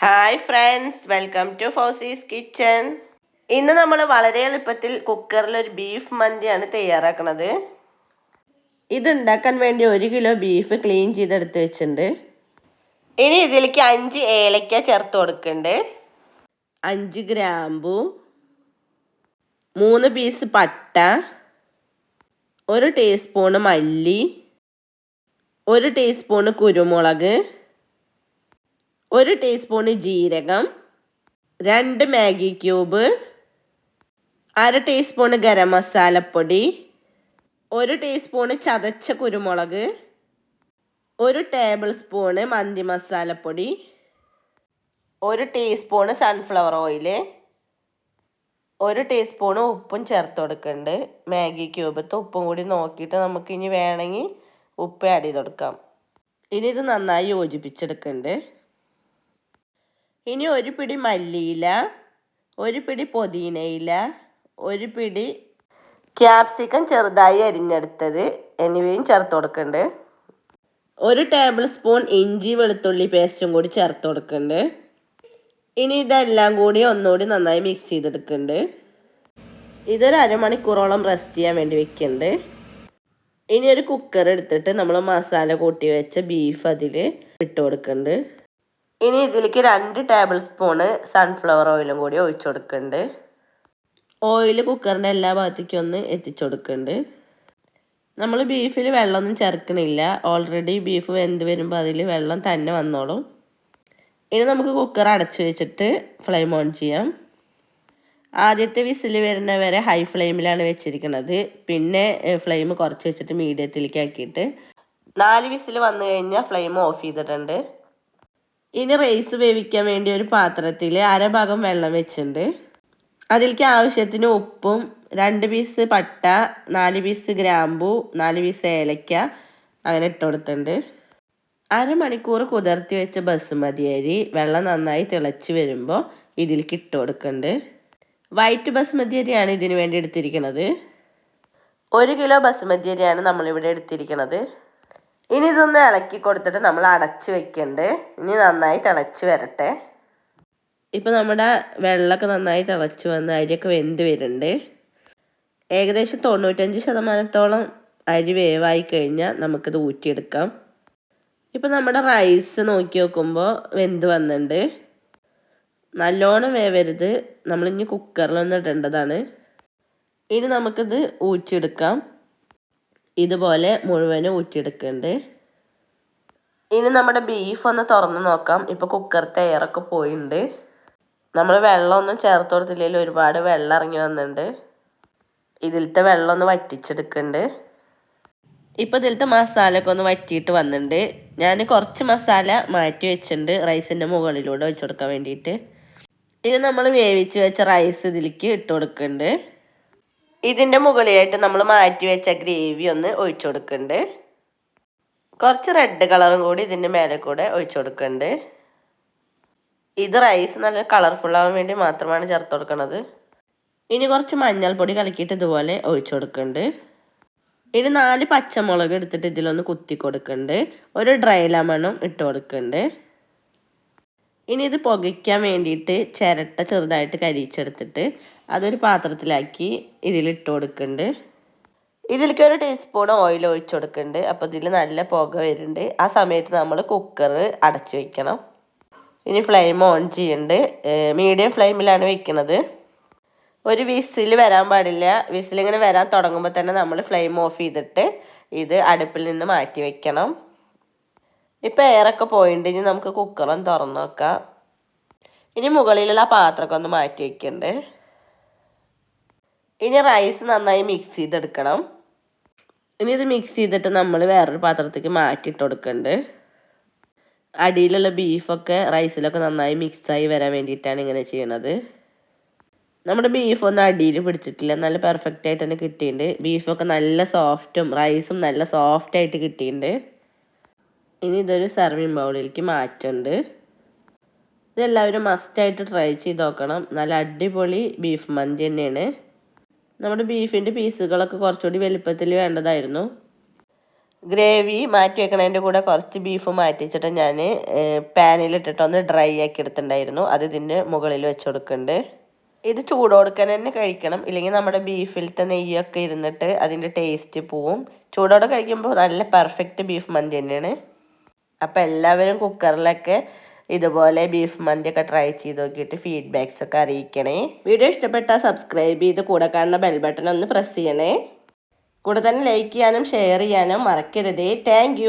Hi friends, welcome to Fauzi's kitchen. ഇന്ന് നമ്മൾ വളരെ എളുപ്പത്തിൽ കുക്കറിൽ ഒരു ബീഫ് മന്തിയാണ് തയ്യാറാക്കുന്നത്. ഇത് ഉണ്ടാക്കാൻ വേണ്ടി 1 കിലോ ബീഫ് ക്ലീൻ ചെയ്തെടുത്ത് വെച്ചിട്ടുണ്ട്. ഇനി ഇതിലേക്ക് 5 ഏലക്ക ചേർത്ത് കൊടുക്കുന്നുണ്ട്, 5 ഗ്രാമ്പു, 3 പീസ് പട്ട, 1 ടീസ്പൂണ് മല്ലി, 1 ടീസ്പൂണ് കുരുമുളക്, 1 ടീസ്പൂണ് ജീരകം, 2 മാഗി ക്യൂബ്, 1/2 ടീസ്പൂണ് ഗരം മസാലപ്പൊടി, 1 ടീസ്പൂണ് ചതച്ച കുരുമുളക്, 1 ടേബിൾ സ്പൂണ് മന്തി മസാലപ്പൊടി, 1 ടീസ്പൂണ് സൺഫ്ലവർ ഓയിൽ, 1 ടീസ്പൂണ് ഉപ്പും ചേർത്ത് കൊടുക്കുന്നുണ്ട്. മാഗി ക്യൂബത്തെ ഉപ്പും കൂടി നോക്കിയിട്ട് നമുക്ക് ഇനി വേണമെങ്കിൽ ഉപ്പ് ആഡ് ചെയ്ത് കൊടുക്കാം. ഇനി ഇത് നന്നായി യോജിപ്പിച്ചെടുക്കുന്നുണ്ട്. ഇനി 1 പിടി മല്ലിയില, 1 പിടി പുതിനയില, 1 പിടി ക്യാപ്സിക്കം ചെറുതായി അരിഞ്ഞെടുത്തത് എന്നിവയും ചേർത്ത് കൊടുക്കുന്നുണ്ട്. 1 ടേബിൾ സ്പൂൺ ഇഞ്ചി വെളുത്തുള്ളി പേസ്റ്റും കൂടി ചേർത്ത് കൊടുക്കുന്നുണ്ട്. ഇനി ഇതെല്ലാം കൂടി ഒന്നുകൂടി നന്നായി മിക്സ് ചെയ്തെടുക്കുന്നുണ്ട്. ഇതൊരു അരമണിക്കൂറോളം റെസ്റ്റ് ചെയ്യാൻ വേണ്ടി വെക്കുന്നുണ്ട്. ഇനി ഒരു കുക്കർ എടുത്തിട്ട് നമ്മൾ മസാല കൂട്ടി വെച്ച ബീഫ് അതിൽ ഇട്ട് കൊടുക്കുന്നുണ്ട്. ഇനി ഇതിലേക്ക് 2 ടേബിൾ സ്പൂണ് സൺഫ്ലവർ ഓയിലും കൂടി ഒഴിച്ചു കൊടുക്കുന്നുണ്ട്. ഓയിൽ കുക്കറിൻ്റെ എല്ലാ ഭാഗത്തേക്കും ഒന്ന് എത്തിച്ചു കൊടുക്കുന്നുണ്ട്. നമ്മൾ ബീഫിൽ വെള്ളമൊന്നും ചേർക്കണില്ല, ഓൾറെഡി ബീഫ് വെന്ത് വരുമ്പോൾ അതിൽ വെള്ളം തന്നെ വന്നോളും. ഇനി നമുക്ക് കുക്കർ അടച്ചു വെച്ചിട്ട് ഫ്ലെയിം ഓൺ ചെയ്യാം. ആദ്യത്തെ വിസിൽ വരുന്നവരെ ഹൈ ഫ്ലെയിമിലാണ് വെച്ചിരിക്കുന്നത്. പിന്നെ ഫ്ലെയിം കുറച്ച് വെച്ചിട്ട് മീഡിയത്തിലേക്ക് ആക്കിയിട്ട് 4 വിസിൽ വന്നു കഴിഞ്ഞാൽ ഫ്ലെയിം ഓഫ് ചെയ്തിട്ടുണ്ട്. ഇനി റൈസ് വേവിക്കാൻ വേണ്ടി ഒരു പാത്രത്തിൽ അരഭാഗം വെള്ളം വെച്ചിട്ടുണ്ട്. അതിലേക്ക് ആവശ്യത്തിന് ഉപ്പും 2 പീസ് പട്ട, 4 പീസ് ഗ്രാമ്പു, 4 പീസ് ഏലക്ക അങ്ങനെ ഇട്ട് കൊടുത്തിട്ടുണ്ട്. അരമണിക്കൂർ കുതിർത്തി വെച്ച ബസുമതി അരി വെള്ളം നന്നായി തിളച്ച് വരുമ്പോൾ ഇതിലേക്ക് ഇട്ട് കൊടുക്കുന്നുണ്ട്. വൈറ്റ് ബസുമതി അരിയാണ് ഇതിന് വേണ്ടി എടുത്തിരിക്കുന്നത്. 1 കിലോ ബസുമതി അരിയാണ് നമ്മളിവിടെ എടുത്തിരിക്കുന്നത്. ഇനി ഇതൊന്ന് ഇളക്കി കൊടുത്തിട്ട് നമ്മൾ അടച്ച് വെക്കുന്നുണ്ട്. ഇനി നന്നായി തിളച്ച് വരട്ടെ. ഇപ്പോൾ നമ്മുടെ വെള്ളമൊക്കെ നന്നായി തിളച്ച് വന്ന് അരിയൊക്കെ വെന്ത് വരുന്നുണ്ട്. ഏകദേശം 95% അരി വേവായി കഴിഞ്ഞാൽ നമുക്കിത് ഊറ്റിയെടുക്കാം. ഇപ്പോൾ നമ്മുടെ റൈസ് നോക്കി നോക്കുമ്പോൾ വെന്ത് വന്നിട്ടുണ്ട്. നല്ലോണം വേവരുത്, നമ്മളിനി കുക്കറിലൊന്ന് ഇടേണ്ടതാണ്. ഇനി നമുക്കിത് ഊറ്റിയെടുക്കാം. ഇതുപോലെ മുഴുവനും ഊറ്റിയെടുക്കുന്നുണ്ട്. ഇനി നമ്മുടെ ബീഫ് ഒന്ന് തുറന്ന് നോക്കാം. ഇപ്പോൾ കുക്കറത്തെ എയറൊക്കെ പോയിട്ടുണ്ട്. നമ്മൾ വെള്ളമൊന്നും ചേർത്ത് കൊടുത്തില്ലെങ്കിൽ ഒരുപാട് വെള്ളം ഇറങ്ങി വന്നിട്ടുണ്ട്. ഇതിലത്തെ വെള്ളം ഒന്ന് വറ്റിച്ചെടുക്കുന്നുണ്ട്. ഇപ്പോൾ ഇതിലത്തെ മസാലയൊക്കെ ഒന്ന് വറ്റിയിട്ട് വന്നിട്ടുണ്ട്. ഞാൻ കുറച്ച് മസാല മാറ്റി വെച്ചിട്ടുണ്ട് റൈസിൻ്റെ മുകളിലൂടെ വെച്ച് കൊടുക്കാൻ വേണ്ടിയിട്ട്. ഇനി നമ്മൾ വേവിച്ച് വെച്ച റൈസ് ഇതിലേക്ക് ഇട്ട് കൊടുക്കുന്നുണ്ട്. ഇതിൻ്റെ മുകളിലായിട്ട് നമ്മൾ മാറ്റി വെച്ച ഗ്രേവി ഒന്ന് ഒഴിച്ചു കൊടുക്കുന്നുണ്ട്. കുറച്ച് റെഡ് കളറും കൂടി ഇതിൻ്റെ മേലെ കൂടെ ഒഴിച്ചു കൊടുക്കുന്നുണ്ട്. ഇത് റൈസ് നല്ല കളർഫുൾ ആവാൻ വേണ്ടി മാത്രമാണ് ചേർത്ത് കൊടുക്കുന്നത്. ഇനി കുറച്ച് മഞ്ഞൾപ്പൊടി കലക്കിയിട്ട് ഇതുപോലെ ഒഴിച്ചു കൊടുക്കുന്നുണ്ട്. ഇനി 4 പച്ചമുളക് എടുത്തിട്ട് ഇതിലൊന്ന് കുത്തി കൊടുക്കുന്നുണ്ട്. ഒരു ഡ്രൈ ലെമണും ഇട്ട് കൊടുക്കുന്നുണ്ട്. ഇനി ഇത് പുകയ്ക്കാൻ വേണ്ടിയിട്ട് ചിരട്ട ചെറുതായിട്ട് കരിച്ചെടുത്തിട്ട് അതൊരു പാത്രത്തിലാക്കി ഇതിലിട്ട് കൊടുക്കുന്നുണ്ട്. ഇതിലേക്ക് 1 ടീസ്പൂൺ ഓയിൽ ഒഴിച്ചു കൊടുക്കുന്നുണ്ട്. അപ്പോൾ ഇതിൽ നല്ല പുക വരുന്നുണ്ട്. ആ സമയത്ത് നമ്മൾ കുക്കർ അടച്ചു വെക്കണം. ഇനി ഫ്ലെയിം ഓൺ ചെയ്യുന്നുണ്ട്. മീഡിയം ഫ്ലെയിമിലാണ് വെക്കുന്നത്. ഒരു വിസിൽ വരാൻ പാടില്ല. വിസിലിങ്ങനെ വരാൻ തുടങ്ങുമ്പോൾ തന്നെ നമ്മൾ ഫ്ലെയിം ഓഫ് ചെയ്തിട്ട് ഇത് അടുപ്പിൽ നിന്ന് മാറ്റി വെക്കണം. ഇപ്പോൾ എയറൊക്കെ പോയിട്ടുണ്ട്. ഇനി നമുക്ക് കുക്കറൊന്ന് തുറന്ന് നോക്കാം. ഇനി മുകളിലുള്ള പാത്രമൊക്കെ ഒന്ന് മാറ്റി വയ്ക്കുന്നുണ്ട്. ഇനി റൈസ് നന്നായി മിക്സ് ചെയ്തെടുക്കണം. ഇനി ഇത് മിക്സ് ചെയ്തിട്ട് നമ്മൾ വേറൊരു പാത്രത്തേക്ക് മാറ്റിയിട്ട് കൊടുക്കുന്നുണ്ട്. അടിയിലുള്ള ബീഫൊക്കെ റൈസിലൊക്കെ നന്നായി മിക്സായി വരാൻ വേണ്ടിയിട്ടാണ് ഇങ്ങനെ ചെയ്യണത്. നമ്മുടെ ബീഫൊന്നും അടിയിൽ പിടിച്ചിട്ടില്ല, നല്ല പെർഫെക്റ്റ് ആയിട്ട് തന്നെ കിട്ടിയിട്ടുണ്ട്. ബീഫൊക്കെ നല്ല സോഫ്റ്റും റൈസും നല്ല സോഫ്റ്റായിട്ട് കിട്ടിയിട്ടുണ്ട്. ഇനി ഇതൊരു സർവിങ് ബൗളിലേക്ക് മാറ്റുന്നുണ്ട്. ഇതെല്ലാവരും മസ്റ്റായിട്ട് ട്രൈ ചെയ്ത് നോക്കണം. നല്ല അടിപൊളി ബീഫ് മന്തി തന്നെയാണ്. നമ്മുടെ ബീഫിൻ്റെ പീസുകളൊക്കെ കുറച്ചുകൂടി വലുപ്പത്തിൽ വേണ്ടതായിരുന്നു. ഗ്രേവി മാറ്റി വെക്കണതിൻ്റെ കൂടെ കുറച്ച് ബീഫ് മാറ്റി വെച്ചിട്ട് ഞാൻ പാനിലിട്ടിട്ട് ഒന്ന് ഡ്രൈ ആക്കി എടുത്തിട്ടുണ്ടായിരുന്നു. അത് ഇതിൻ്റെ മുകളിൽ വെച്ച് കൊടുക്കുന്നുണ്ട്. ഇത് ചൂടോടെ തന്നെ കഴിക്കണം, ഇല്ലെങ്കിൽ നമ്മുടെ ബീഫിലത്തെ നെയ്യൊക്കെ ഇരുന്നിട്ട് അതിൻ്റെ ടേസ്റ്റ് പോവും. ചൂടോടെ കഴിക്കുമ്പോൾ നല്ല പെർഫെക്റ്റ് ബീഫ് മന്തി തന്നെയാണ്. അപ്പം എല്ലാവരും കുക്കറിലൊക്കെ ഇതുപോലെ ബീഫ് മന്തിയൊക്കെ ട്രൈ ചെയ്ത് നോക്കിയിട്ട് ഫീഡ്ബാക്സ് ഒക്കെ അറിയിക്കണേ. വീഡിയോ ഇഷ്ടപ്പെട്ടാൽ സബ്സ്ക്രൈബ് ചെയ്ത് കൂടെ കാണുന്ന ബെൽ ബട്ടൺ ഒന്ന് പ്രസ് ചെയ്യണേ. കൂടെ തന്നെ ലൈക്ക് ചെയ്യാനും ഷെയർ ചെയ്യാനും മറക്കരുതേ. താങ്ക്